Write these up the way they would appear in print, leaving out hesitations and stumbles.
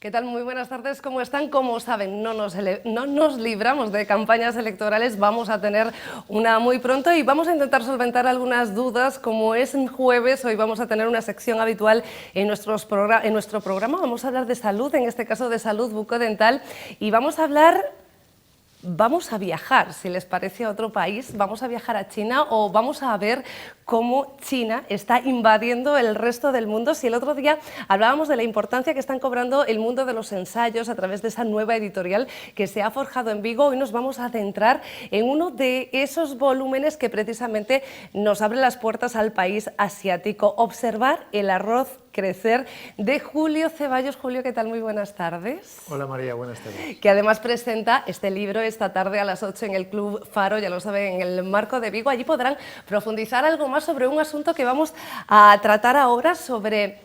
¿Qué tal? Muy buenas tardes, ¿cómo están? Como saben, no nos libramos de campañas electorales, vamos a tener una muy pronto y vamos a intentar solventar algunas dudas. Como es jueves, hoy vamos a tener una sección habitual en nuestro programa. Vamos a hablar de salud, en este caso de salud bucodental, y vamos a viajar, si les parece, a otro país. Vamos a viajar a China o vamos a ver cómo China está invadiendo el resto del mundo. Si el otro día hablábamos de la importancia que están cobrando el mundo de los ensayos a través de esa nueva editorial que se ha forjado en Vigo, hoy nos vamos a centrar en uno de esos volúmenes que precisamente nos abre las puertas al país asiático. Observar el arroz crecer, de Julio Ceballos. Julio, ¿qué tal? Muy buenas tardes. Hola María, buenas tardes. Que además presenta este libro esta tarde a las 8 en el Club Faro, ya lo saben, en el Marco de Vigo. Allí podrán profundizar algo más sobre un asunto que vamos a tratar ahora, sobre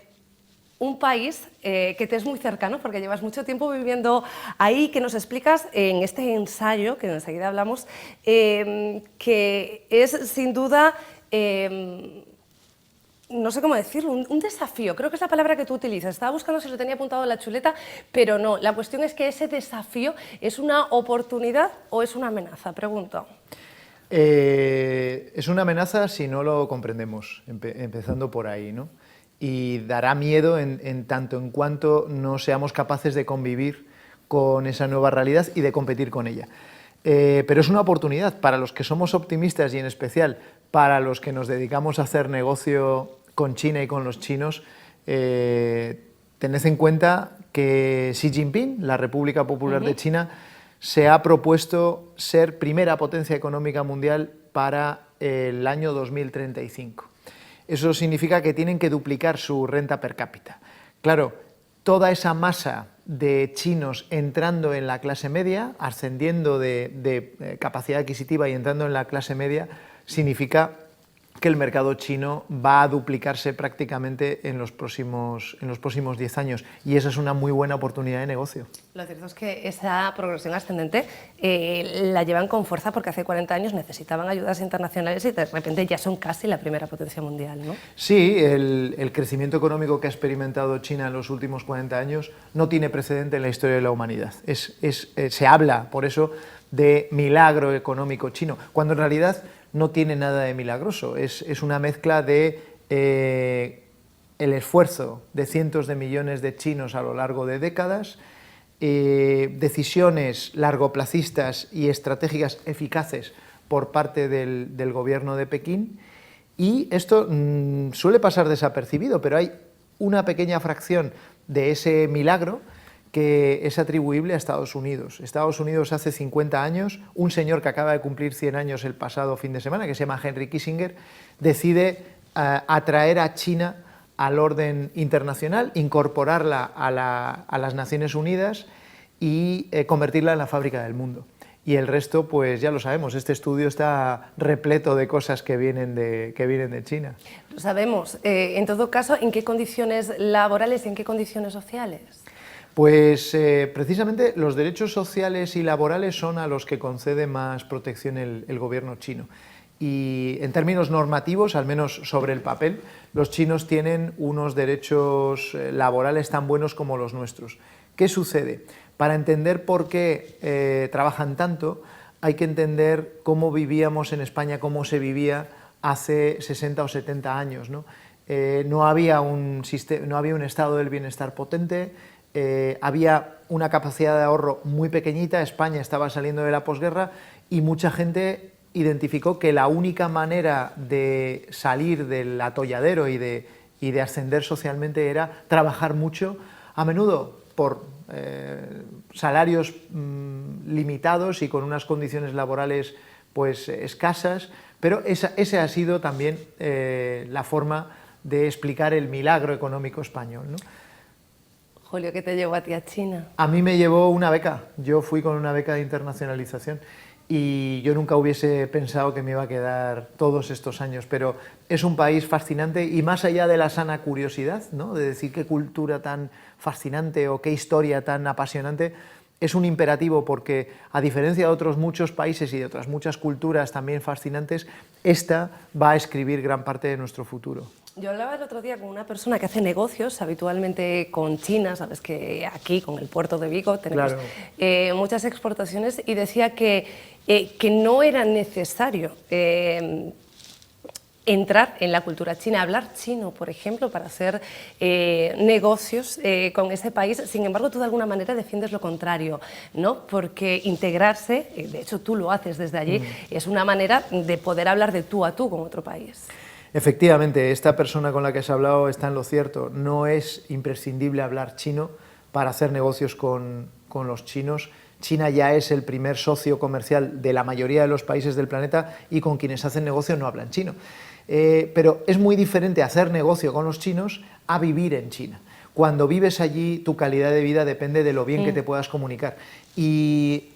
un país que te es muy cercano, porque llevas mucho tiempo viviendo ahí, que nos explicas en este ensayo, que enseguida hablamos, que es sin duda... no sé cómo decirlo, un desafío, creo que es la palabra que tú utilizas. Estaba buscando si lo tenía apuntado en la chuleta, pero no. La cuestión es que ese desafío es una oportunidad o es una amenaza, pregunto. Es una amenaza si no lo comprendemos, empezando por ahí, ¿no? Y dará miedo en tanto en cuanto no seamos capaces de convivir con esa nueva realidad y de competir con ella. Pero es una oportunidad para los que somos optimistas y en especial para los que nos dedicamos a hacer negocio con China y con los chinos. Tened en cuenta que Xi Jinping, la República Popular de China, se ha propuesto ser primera potencia económica mundial para el año 2035. Eso significa que tienen que duplicar su renta per cápita. Claro, toda esa masa de chinos entrando en la clase media, ascendiendo de capacidad adquisitiva y entrando en la clase media, significa que el mercado chino va a duplicarse prácticamente en los próximos 10 años, y esa es una muy buena oportunidad de negocio. Lo cierto es que esa progresión ascendente la llevan con fuerza, porque hace 40 años necesitaban ayudas internacionales y de repente ya son casi la primera potencia mundial, ¿no? Sí, el crecimiento económico que ha experimentado China en los últimos 40 años no tiene precedente en la historia de la humanidad. Se habla, por eso, de milagro económico chino, cuando en realidad no tiene nada de milagroso. Es una mezcla de el esfuerzo de cientos de millones de chinos a lo largo de décadas, decisiones largoplacistas y estratégicas eficaces por parte del gobierno de Pekín, y esto suele pasar desapercibido, pero hay una pequeña fracción de ese milagro que es atribuible a Estados Unidos. Estados Unidos hace 50 años, un señor que acaba de cumplir 100 años el pasado fin de semana, que se llama Henry Kissinger, decide atraer a China al orden internacional, incorporarla a las Naciones Unidas y convertirla en la fábrica del mundo. Y el resto, pues ya lo sabemos, este estudio está repleto de cosas que vienen de China. Lo sabemos. En todo caso, ¿en qué condiciones laborales y en qué condiciones sociales? Pues precisamente los derechos sociales y laborales son a los que concede más protección el gobierno chino. Y en términos normativos, al menos sobre el papel, los chinos tienen unos derechos laborales tan buenos como los nuestros. ¿Qué sucede? Para entender por qué trabajan tanto, hay que entender cómo vivíamos en España, cómo se vivía hace 60 o 70 años, ¿no? No había un estado del bienestar potente. Había una capacidad de ahorro muy pequeñita, España estaba saliendo de la posguerra y mucha gente identificó que la única manera de salir del atolladero y de ascender socialmente era trabajar mucho, a menudo por salarios limitados y con unas condiciones laborales pues escasas, pero esa ha sido también la forma de explicar el milagro económico español, ¿no? Julio, ¿qué te llevó a ti a China? A mí me llevó una beca. Yo fui con una beca de internacionalización y yo nunca hubiese pensado que me iba a quedar todos estos años, pero es un país fascinante y más allá de la sana curiosidad, ¿no?, de decir qué cultura tan fascinante o qué historia tan apasionante, es un imperativo porque, a diferencia de otros muchos países y de otras muchas culturas también fascinantes, esta va a escribir gran parte de nuestro futuro. Yo hablaba el otro día con una persona que hace negocios habitualmente con China, sabes que aquí con el puerto de Vigo tenemos muchas exportaciones, y decía que no era necesario entrar en la cultura china, hablar chino, por ejemplo, para hacer negocios con ese país. Sin embargo, tú de alguna manera defiendes lo contrario, ¿no? Porque integrarse, de hecho tú lo haces desde allí, es una manera de poder hablar de tú a tú con otro país. Efectivamente, esta persona con la que has hablado está en lo cierto. No es imprescindible hablar chino para hacer negocios con los chinos. China ya es el primer socio comercial de la mayoría de los países del planeta y con quienes hacen negocio no hablan chino. Pero es muy diferente hacer negocio con los chinos a vivir en China. Cuando vives allí, tu calidad de vida depende de lo bien que te puedas comunicar. Y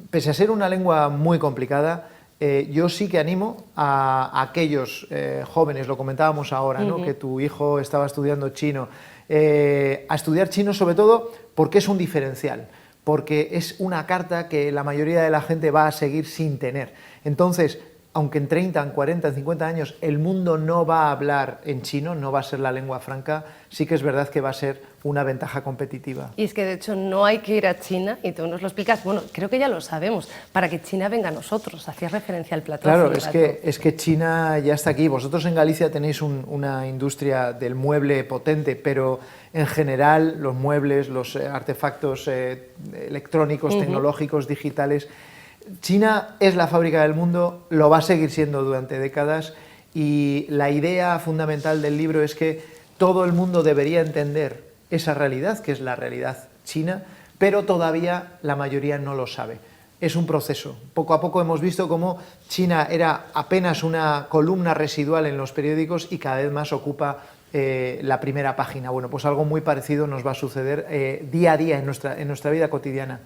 pese a ser una lengua muy complicada, yo sí que animo a aquellos jóvenes, lo comentábamos ahora, ¿no? Que tu hijo estaba estudiando chino, a estudiar chino sobre todo porque es un diferencial, porque es una carta que la mayoría de la gente va a seguir sin tener. Entonces, aunque en 30, en 40, en 50 años el mundo no va a hablar en chino, no va a ser la lengua franca, sí que es verdad que va a ser una ventaja competitiva. Y es que de hecho no hay que ir a China, y tú nos lo explicas, bueno, creo que ya lo sabemos, para que China venga a nosotros. Hacías referencia al plató. Claro, es que China ya está aquí. Vosotros en Galicia tenéis una industria del mueble potente, pero en general los muebles, los artefactos electrónicos, tecnológicos, digitales, China es la fábrica del mundo, lo va a seguir siendo durante décadas, y la idea fundamental del libro es que todo el mundo debería entender esa realidad, que es la realidad china, pero todavía la mayoría no lo sabe. Es un proceso. Poco a poco hemos visto cómo China era apenas una columna residual en los periódicos y cada vez más ocupa la primera página. Bueno, pues algo muy parecido nos va a suceder día a día en nuestra vida cotidiana.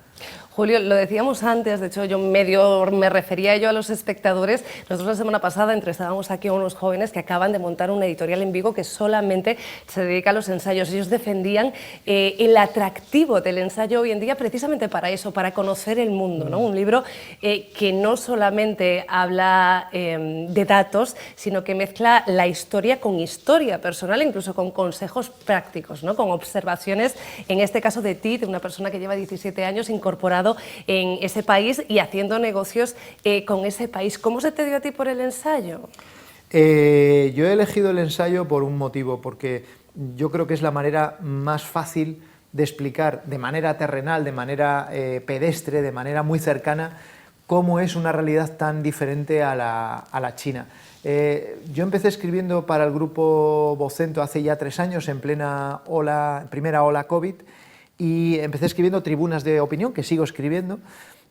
Julio, lo decíamos antes, de hecho yo medio me refería yo a los espectadores. Nosotros la semana pasada entrevistábamos aquí a unos jóvenes que acaban de montar una editorial en Vigo que solamente se dedica a los ensayos. Ellos defendían el atractivo del ensayo hoy en día precisamente para eso, para conocer el mundo, ¿no? Un libro que no solamente habla de datos, sino que mezcla la historia con historia personal, incluso con consejos prácticos, ¿no? Con observaciones, en este caso de ti, de una persona que lleva 17 años incorporado en ese país y haciendo negocios con ese país. ¿Cómo se te dio a ti por el ensayo? Yo he elegido el ensayo por un motivo, porque yo creo que es la manera más fácil de explicar de manera terrenal, de manera pedestre, de manera muy cercana, cómo es una realidad tan diferente a la china. Yo empecé escribiendo para el grupo Vocento hace ya 3 años, en primera ola COVID, y empecé escribiendo tribunas de opinión, que sigo escribiendo,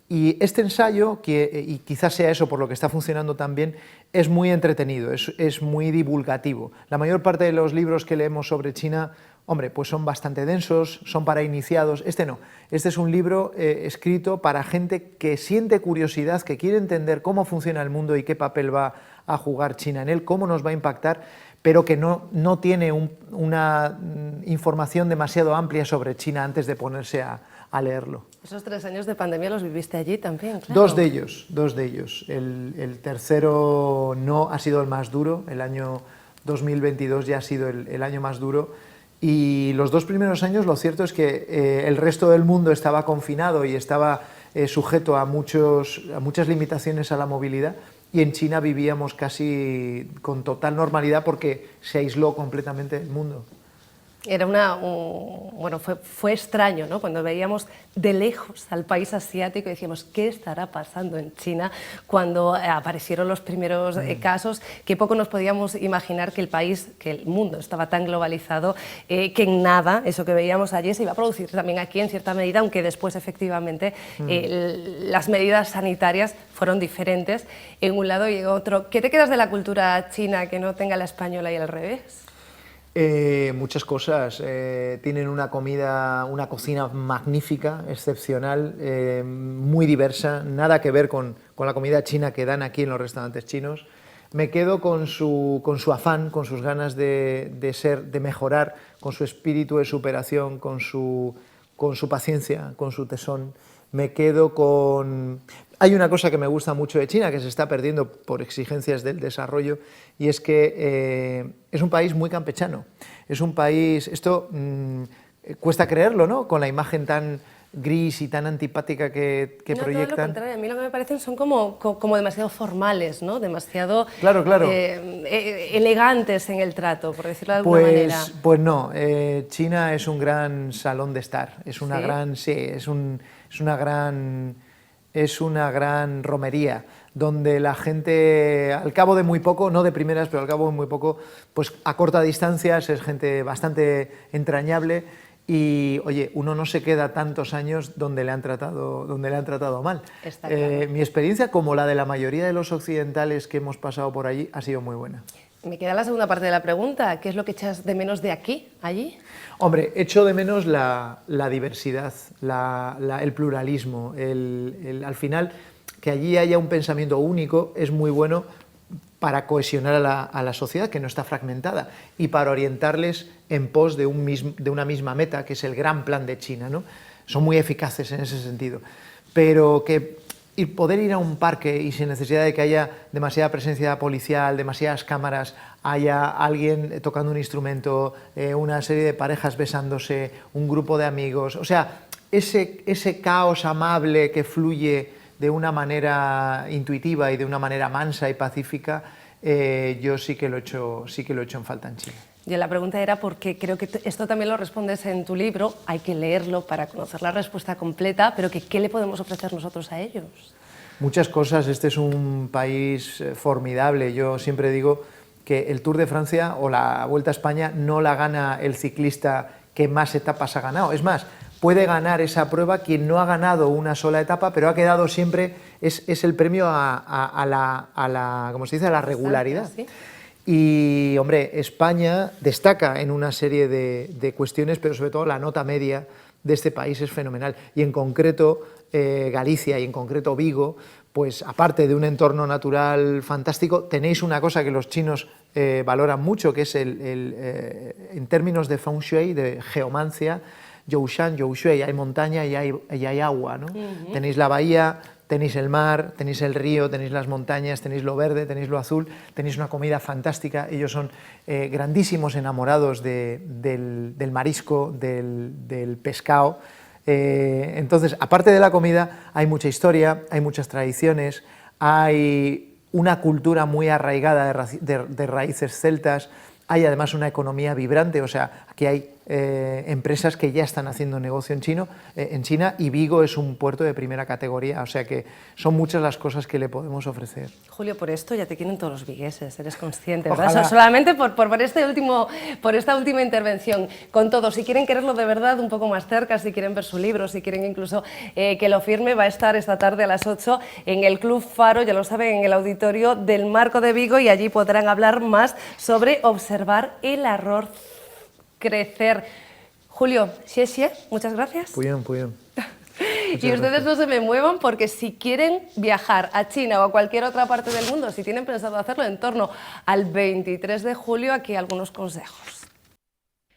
y este ensayo, y quizás sea eso por lo que está funcionando tan bien, es muy entretenido, es muy divulgativo. La mayor parte de los libros que leemos sobre China, hombre, pues son bastante densos, son para iniciados. Este no, este es un libro escrito para gente que siente curiosidad, que quiere entender cómo funciona el mundo y qué papel va a jugar China en él, cómo nos va a impactar, pero que no tiene una información demasiado amplia sobre China antes de ponerse a leerlo. Esos 3 años de pandemia los viviste allí también, claro. Dos de ellos. El tercero no ha sido el más duro, el año 2022 ya ha sido el año más duro, y los 2 primeros años lo cierto es que el resto del mundo estaba confinado y estaba sujeto a muchas limitaciones a la movilidad, y en China vivíamos casi con total normalidad porque se aisló completamente del mundo. Era bueno, fue extraño, ¿no? Cuando veíamos de lejos al país asiático y decíamos, ¿qué estará pasando en China? Cuando aparecieron los primeros casos, que poco nos podíamos imaginar que el mundo estaba tan globalizado, que en nada, eso que veíamos allí se iba a producir también aquí en cierta medida, aunque después efectivamente las medidas sanitarias fueron diferentes en un lado y en otro. ¿Qué te quedas de la cultura china que no tenga la española y al revés? Muchas cosas. Tienen una cocina magnífica, excepcional, muy diversa, nada que ver con la comida china que dan aquí en los restaurantes chinos. Me quedo con su afán, con sus ganas de mejorar, con su espíritu de superación, con su paciencia, con su tesón. me quedo con... Hay una cosa que me gusta mucho de China, que se está perdiendo por exigencias del desarrollo, y es que es un país muy campechano. Es un país... Esto cuesta creerlo, ¿no? Con la imagen tan gris y tan antipática que No, todo lo proyectan. contrario. A mí lo que me parecen son como demasiado formales, ¿no? Demasiado Claro, claro. elegantes en el trato, por decirlo de alguna manera. Pues no, China es un gran salón de estar, es una ¿Sí? gran, sí, es una gran romería, donde la gente, al cabo de muy poco, no de primeras, pero al cabo de muy poco, pues acorta distancias, es gente bastante entrañable. Y, oye, uno no se queda tantos años donde le han tratado mal. Está claro. Mi experiencia, como la de la mayoría de los occidentales que hemos pasado por allí, ha sido muy buena. Me queda la segunda parte de la pregunta. ¿Qué es lo que echas de menos de aquí, allí? Hombre, echo de menos la diversidad, el pluralismo. Al final, que allí haya un pensamiento único es muy bueno para cohesionar a la sociedad, que no está fragmentada, y para orientarles en pos de una misma meta, que es el gran plan de China, ¿no? Son muy eficaces en ese sentido. Pero poder ir a un parque y sin necesidad de que haya demasiada presencia policial, demasiadas cámaras, haya alguien tocando un instrumento, una serie de parejas besándose, un grupo de amigos, o sea, ese caos amable que fluye de una manera intuitiva y de una manera mansa y pacífica, yo sí que lo echo en falta en Chile. Yo la pregunta era porque creo que esto también lo respondes en tu libro, hay que leerlo para conocer la respuesta completa, pero ¿qué le podemos ofrecer nosotros a ellos? Muchas cosas, este es un país formidable. Yo siempre digo que el Tour de Francia o la Vuelta a España no la gana el ciclista que más etapas ha ganado. Es más, puede ganar esa prueba quien no ha ganado una sola etapa, pero ha quedado siempre, es el premio a la, ¿cómo se dice?, a la regularidad. ¿Sí? Y, hombre, España destaca en una serie de cuestiones, pero sobre todo la nota media de este país es fenomenal. Y en concreto Galicia y en concreto Vigo, pues aparte de un entorno natural fantástico, tenéis una cosa que los chinos valoran mucho, que es en términos de feng shui, de geomancia, Youshan, Youshui, hay montaña y hay agua, ¿no? Tenéis la bahía, tenéis el mar, tenéis el río, tenéis las montañas, tenéis lo verde, tenéis lo azul, tenéis una comida fantástica. Ellos son grandísimos enamorados del marisco, del pescado. Entonces, aparte de la comida, hay mucha historia, hay muchas tradiciones, hay una cultura muy arraigada de raíces celtas, hay además una economía vibrante, o sea, aquí hay empresas que ya están haciendo negocio en China, y Vigo es un puerto de primera categoría, o sea que son muchas las cosas que le podemos ofrecer. Julio, por esto ya te quieren todos los vigueses, eres consciente, ¿verdad? Ojalá. Solamente por esta última intervención. Con todo, si quieren quererlo de verdad un poco más cerca, si quieren ver su libro, si quieren incluso que lo firme, va a estar esta tarde a las 8 en el Club Faro, ya lo saben, en el auditorio del Marco de Vigo, y allí podrán hablar más sobre observar el error crecer. Julio, xie, muchas gracias. Puyón. Y ustedes no se me muevan, porque si quieren viajar a China o a cualquier otra parte del mundo, si tienen pensado hacerlo en torno al 23 de julio, aquí algunos consejos.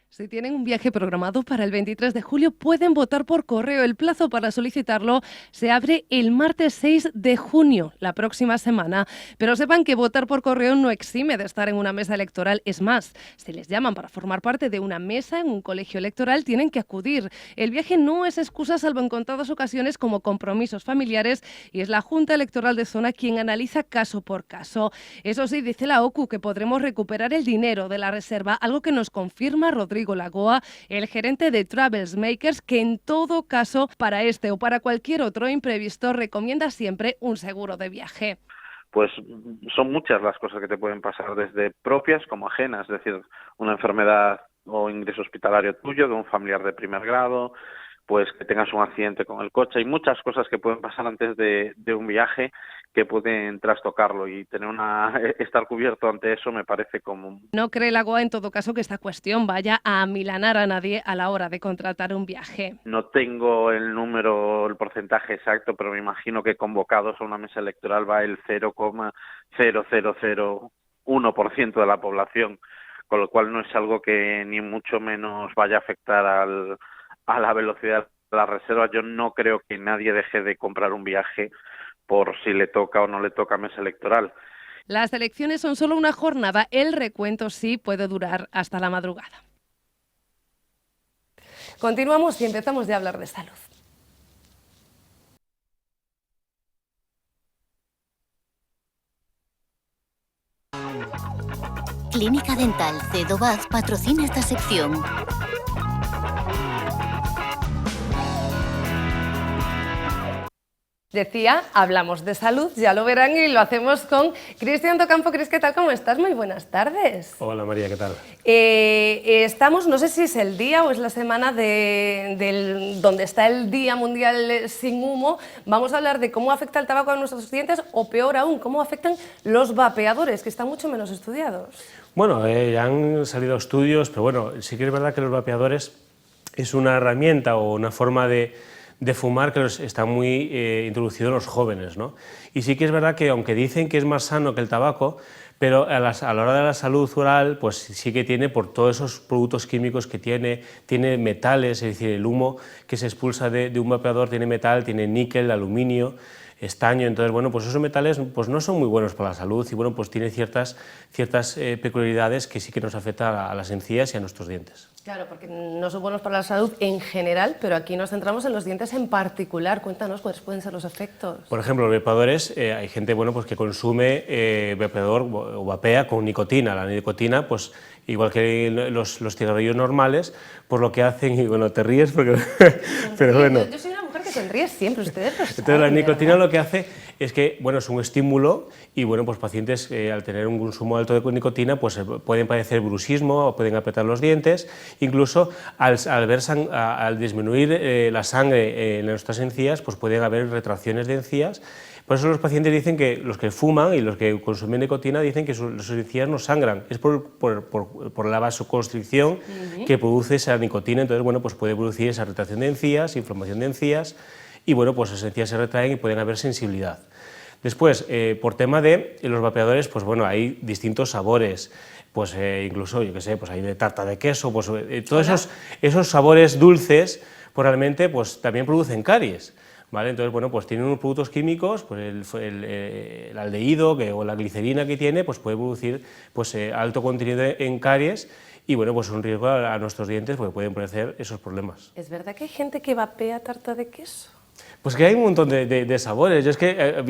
Si tienen un viaje programado para el 23 de julio, pueden votar por correo. El plazo para solicitarlo se abre el martes 6 de junio, la próxima semana. Pero sepan que votar por correo no exime de estar en una mesa electoral. Es más, si les llaman para formar parte de una mesa en un colegio electoral, tienen que acudir. El viaje no es excusa, salvo en contadas ocasiones como compromisos familiares, y es la Junta Electoral de Zona quien analiza caso por caso. Eso sí, dice la OCU que podremos recuperar el dinero de la reserva, algo que nos confirma Rodrigo Lagoa, el gerente de Travels Makers, que en todo caso, para este o para cualquier otro imprevisto, recomienda siempre un seguro de viaje. Pues son muchas las cosas que te pueden pasar, desde propias como ajenas, es decir, una enfermedad o ingreso hospitalario tuyo, de un familiar de primer grado, pues que tengas un accidente con el coche. Hay muchas cosas que pueden pasar antes de un viaje que pueden trastocarlo, y estar cubierto ante eso me parece como... No cree Lagoa, en todo caso, que esta cuestión vaya a amilanar a nadie a la hora de contratar un viaje. No tengo el porcentaje exacto, pero me imagino que convocados a una mesa electoral va el 0,0001% de la población, con lo cual no es algo que ni mucho menos vaya a afectar a la velocidad la reserva. Yo no creo que nadie deje de comprar un viaje por si le toca o no le toca mes electoral. Las elecciones son solo una jornada, el recuento sí puede durar hasta la madrugada. Continuamos y empezamos ya a hablar de salud. Clínica Dental Cedobaz patrocina esta sección. Decía, hablamos de salud, ya lo verán, y lo hacemos con Cristian Tocampo. Cris, ¿qué tal? ¿Cómo estás? Muy buenas tardes. Hola María, ¿qué tal? Estamos, no sé si es el día o es la semana donde está el Día Mundial Sin Humo. Vamos a hablar de cómo afecta el tabaco a nuestros dientes, o peor aún, cómo afectan los vapeadores, que están mucho menos estudiados. Bueno, ya han salido estudios, pero bueno, sí que es verdad que los vapeadores es una herramienta o una forma de fumar que está muy introducido en los jóvenes, ¿no? Y sí que es verdad que, aunque dicen que es más sano que el tabaco, pero a la hora de la salud oral, pues sí que tiene, por todos esos productos químicos que tiene metales, es decir, el humo que se expulsa de un vapeador tiene metal, tiene níquel, aluminio, estaño. Entonces, bueno, pues esos metales pues no son muy buenos para la salud y, bueno, pues tiene ciertas peculiaridades que sí que nos afectan a las encías y a nuestros dientes. Claro, porque no son buenos para la salud en general, pero aquí nos centramos en los dientes en particular. Cuéntanos cuáles pueden ser los efectos. Por ejemplo, los vapeadores, hay gente, bueno, pues que consume vapeador o vapea con nicotina. La nicotina, pues igual que los cigarrillos normales, por lo que hacen, y bueno, te ríes porque... pero bueno. Yo soy una mujer que se ríe siempre, ustedes lo saben. Entonces la nicotina lo que hace es que, bueno, es un estímulo y, bueno, pues pacientes al tener un consumo alto de nicotina, pues pueden padecer bruxismo o pueden apretar los dientes. Incluso al disminuir la sangre en nuestras encías, pues pueden haber retracciones de encías. Por eso los pacientes dicen que los que fuman y los que consumen nicotina dicen que sus encías no sangran. Es por la vasoconstricción que produce esa nicotina. Entonces, bueno, pues puede producir esa retracción de encías, inflamación de encías, y, bueno, pues las encías se retraen y pueden haber sensibilidad. Después, por tema de los vapeadores, pues bueno, hay distintos sabores. Pues incluso, yo qué sé, pues hay de tarta de queso, pues todos esos sabores dulces, pues realmente pues también producen caries, ¿vale? Entonces, bueno, pues tienen unos productos químicos, pues el aldehído o la glicerina que tiene, pues puede producir pues alto contenido en caries y, bueno, pues un riesgo a nuestros dientes porque pueden padecer esos problemas. ¿Es verdad que hay gente que vapea tarta de queso? Pues que hay un montón de sabores. Yo es que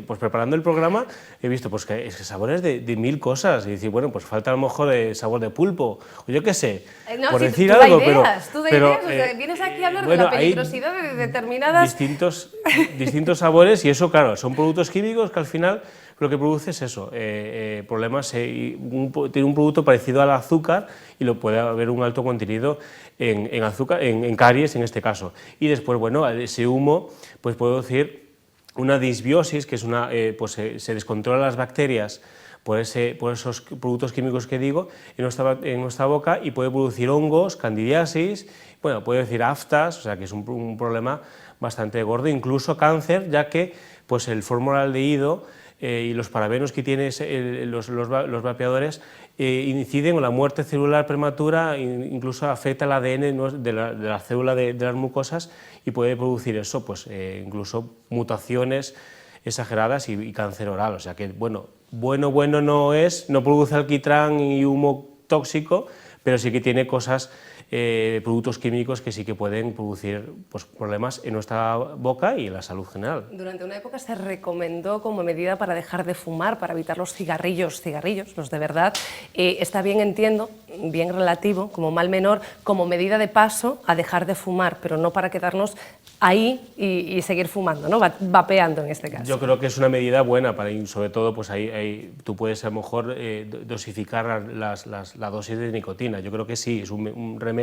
pues preparando el programa he visto pues que sabores de mil cosas y decir, bueno, pues falta a lo mejor sabor de pulpo o yo qué sé, no, por si decir tú algo, tú da ideas, o sea, vienes aquí a hablar de la peligrosidad de determinadas... distintos sabores y eso, claro, son productos químicos que al final lo que produce es eso, problemas, tiene un producto parecido al azúcar y lo puede haber un alto contenido en azúcar, en caries en este caso. Y después, bueno, ese humo pues puede producir una disbiosis, que es pues se descontrolan las bacterias por esos productos químicos que digo en nuestra boca y puede producir hongos, candidiasis, bueno, puede decir aftas, o sea que es un problema bastante gordo, incluso cáncer, ya que pues el formaldehído y los parabenos que tienen los vapeadores inciden en la muerte celular prematura, incluso afecta el ADN de la célula de las mucosas y puede producir eso, pues incluso mutaciones exageradas y cáncer oral. O sea que, bueno no es, no produce alquitrán y humo tóxico, pero sí que tiene cosas, productos químicos que sí que pueden producir pues, problemas en nuestra boca y en la salud general. Durante una época se recomendó como medida para dejar de fumar, para evitar los cigarrillos, los de verdad. Está bien, entiendo, bien relativo, como mal menor, como medida de paso a dejar de fumar, pero no para quedarnos ahí y seguir fumando, ¿no? Vapeando en este caso. Yo creo que es una medida buena, sobre todo pues ahí tú puedes a lo mejor dosificar la dosis de nicotina. Yo creo que sí, es un remedio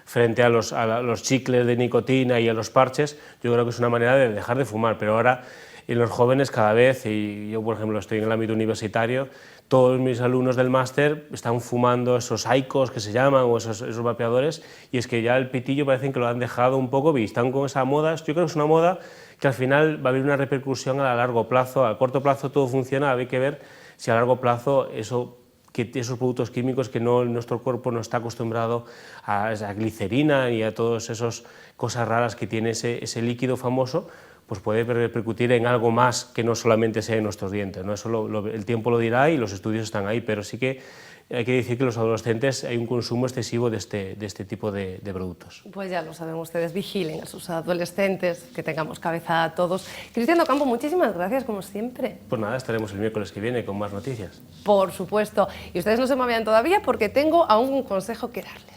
frente a los chicles de nicotina y a los parches. Yo creo que es una manera de dejar de fumar, pero ahora en los jóvenes cada vez, y yo por ejemplo estoy en el ámbito universitario, todos mis alumnos del máster están fumando esos IQOS que se llaman, o esos vapeadores, y es que ya el pitillo parece que lo han dejado un poco, y están con esa moda. Yo creo que es una moda que al final va a haber una repercusión a largo plazo. A corto plazo todo funciona, hay que ver si a largo plazo eso que esos productos químicos que nuestro cuerpo no está acostumbrado a esa glicerina y a todas esas cosas raras que tiene ese líquido famoso, pues puede repercutir en algo más que no solamente sea en nuestros dientes, ¿no? Eso el tiempo lo dirá y los estudios están ahí, pero sí que hay que decir que los adolescentes hay un consumo excesivo de este tipo de productos. Pues ya lo saben ustedes, vigilen a sus adolescentes, que tengamos cabeza a todos. Cristian Docampo, muchísimas gracias, como siempre. Pues nada, estaremos el miércoles que viene con más noticias. Por supuesto. Y ustedes no se me vayan todavía porque tengo aún un consejo que darles.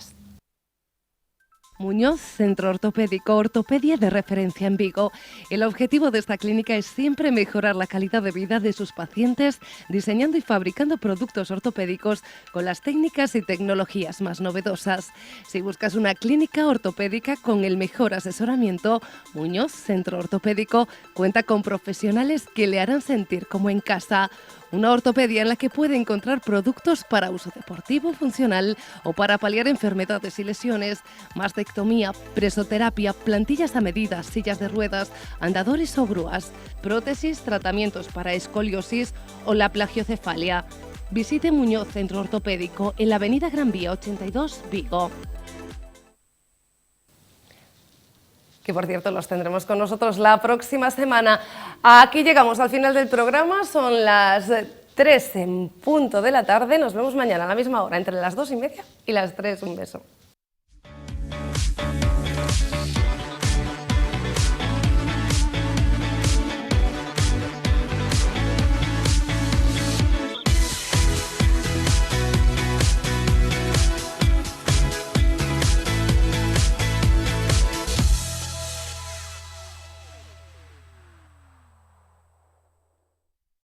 Muñoz, Centro Ortopédico, ortopedia de referencia en Vigo. El objetivo de esta clínica es siempre mejorar la calidad de vida de sus pacientes, diseñando y fabricando productos ortopédicos con las técnicas y tecnologías más novedosas. Si buscas una clínica ortopédica con el mejor asesoramiento, Muñoz, Centro Ortopédico, cuenta con profesionales que le harán sentir como en casa. Una ortopedia en la que puede encontrar productos para uso deportivo, funcional o para paliar enfermedades y lesiones, mastectomía, presoterapia, plantillas a medida, sillas de ruedas, andadores o grúas, prótesis, tratamientos para escoliosis o la plagiocefalia. Visite Muñoz Centro Ortopédico en la avenida Gran Vía 82, Vigo. Que por cierto los tendremos con nosotros la próxima semana. Aquí llegamos al final del programa, son las 3 en punto de la tarde, nos vemos mañana a la misma hora, entre las 2:30 y las 3. Un beso.